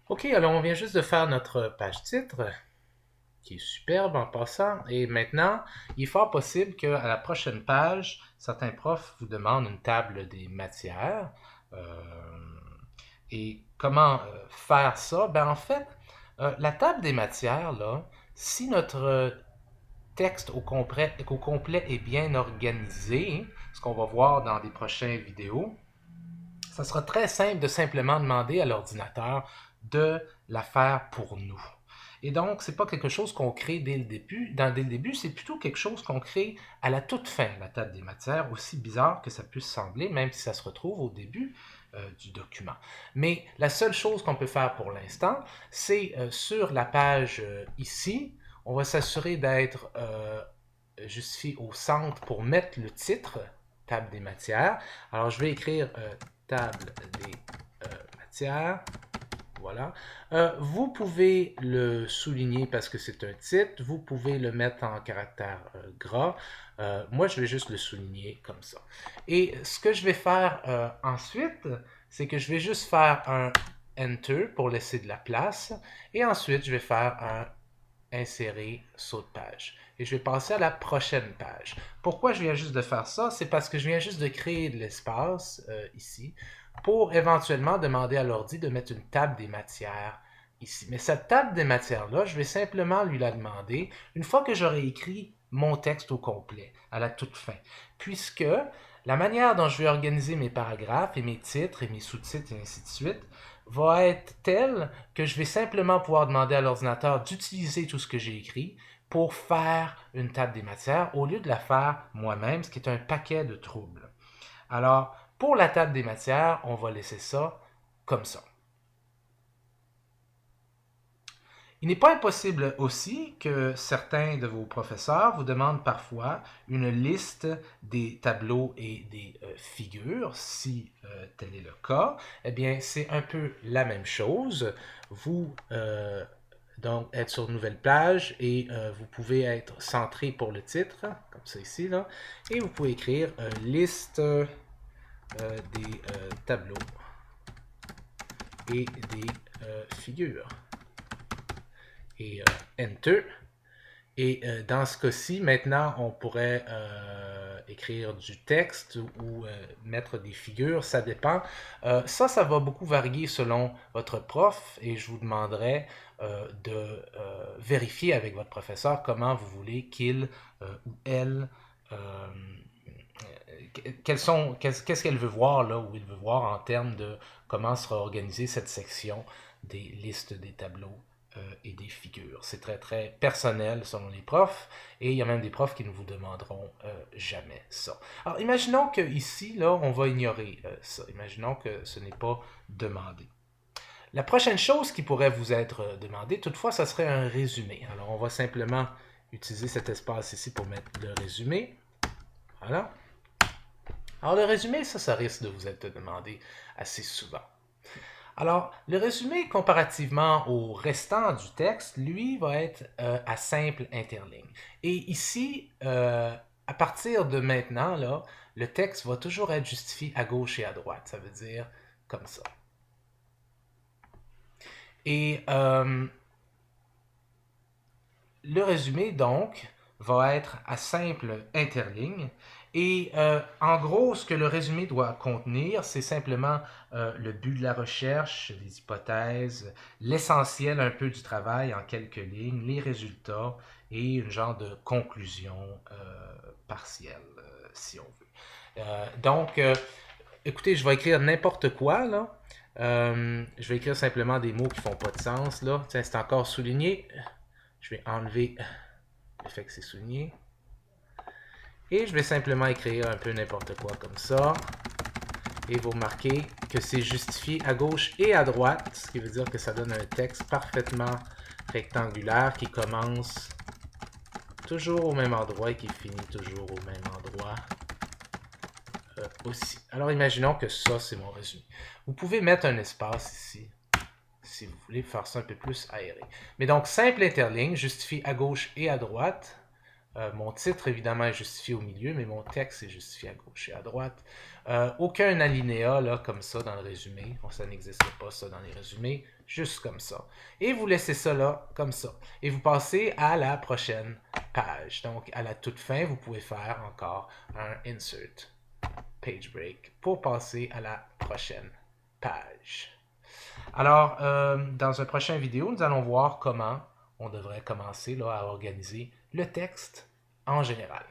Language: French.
OK, alors on vient juste de faire notre page titre, qui est superbe en passant. Et maintenant, il est fort possible qu'à la prochaine page, certains profs vous demandent une table des matières. Et comment faire ça? Ben en fait, la table des matières, là, si notre texte au complet est bien organisé, ce qu'on va voir dans des prochaines vidéos, ça sera très simple de simplement demander à l'ordinateur de la faire pour nous. Et donc, c'est pas quelque chose qu'on crée dès le début. Dès le début, c'est plutôt quelque chose qu'on crée à la toute fin, la table des matières, aussi bizarre que ça puisse sembler, même si ça se retrouve au début du document. Mais la seule chose qu'on peut faire pour l'instant, c'est sur la page ici, on va s'assurer d'être justifié au centre pour mettre le titre, table des matières. Alors, je vais écrire table des matières. Voilà. Vous pouvez le souligner parce que c'est un titre. Vous pouvez le mettre en caractère gras. Moi, je vais juste le souligner comme ça. Et ce que je vais faire ensuite, c'est que je vais juste faire un Enter pour laisser de la place. Et ensuite, je vais faire un insérer saut de page. Et je vais passer à la prochaine page. Pourquoi je viens juste de faire ça? C'est parce que je viens juste de créer de l'espace ici pour éventuellement demander à l'ordi de mettre une table des matières ici. Mais cette table des matières-là, je vais simplement lui la demander une fois que j'aurai écrit mon texte au complet, à la toute fin. Puisque la manière dont je vais organiser mes paragraphes et mes titres et mes sous-titres et ainsi de suite va être telle que je vais simplement pouvoir demander à l'ordinateur d'utiliser tout ce que j'ai écrit pour faire une table des matières au lieu de la faire moi-même, ce qui est un paquet de troubles. Alors, pour la table des matières, on va laisser ça comme ça. Il n'est pas impossible aussi que certains de vos professeurs vous demandent parfois une liste des tableaux et des figures. Si tel est le cas, eh bien, c'est un peu la même chose. Vous donc être sur une nouvelle page et vous pouvez être centré pour le titre, comme ça ici, là, et vous pouvez écrire liste des tableaux et des figures. Et Enter. Et dans ce cas-ci, maintenant, on pourrait écrire du texte ou mettre des figures, ça dépend. Ça va beaucoup varier selon votre prof et je vous demanderai de vérifier avec votre professeur comment vous voulez qu'il ou elle qu'est-ce qu'elle veut voir là, ou il veut voir en termes de comment sera organisée cette section des listes des tableaux et des figures. C'est très très personnel selon les profs, et il y a même des profs qui ne vous demanderont jamais ça. Alors imaginons que ici, là, on va ignorer ça. Imaginons que ce n'est pas demandé. La prochaine chose qui pourrait vous être demandée, toutefois, ça serait un résumé. Alors on va simplement utiliser cet espace ici pour mettre le résumé. Voilà. Alors le résumé, ça risque de vous être demandé assez souvent. Alors, le résumé, comparativement au restant du texte, lui, va être à simple interligne. Et ici, à partir de maintenant, là, le texte va toujours être justifié à gauche et à droite. Ça veut dire comme ça. Et le résumé, donc, va être à simple interligne. Et en gros, ce que le résumé doit contenir, c'est simplement le but de la recherche, les hypothèses, l'essentiel un peu du travail en quelques lignes, les résultats et une genre de conclusion partielle, si on veut. Donc, écoutez, je vais écrire n'importe quoi, là. Je vais écrire simplement des mots qui font pas de sens, là. Tiens, c'est encore souligné. Je vais enlever le fait que c'est souligné. Et je vais simplement écrire un peu n'importe quoi comme ça. Et vous remarquez que c'est justifié à gauche et à droite, ce qui veut dire que ça donne un texte parfaitement rectangulaire qui commence toujours au même endroit et qui finit toujours au même endroit aussi. Alors imaginons que ça, c'est mon résumé. Vous pouvez mettre un espace ici si vous voulez faire ça un peu plus aéré. Mais donc, simple interligne, justifie à gauche et à droite. Mon titre, évidemment, est justifié au milieu, mais mon texte est justifié à gauche et à droite. Aucun alinéa, là, comme ça, dans le résumé. Ça n'existe pas, ça, dans les résumés. Juste comme ça. Et vous laissez ça là, comme ça. Et vous passez à la prochaine page. Donc, à la toute fin, vous pouvez faire encore un insert page break pour passer à la prochaine page. Alors, dans un prochain vidéo, nous allons voir comment on devrait commencer là, à organiser le texte en général.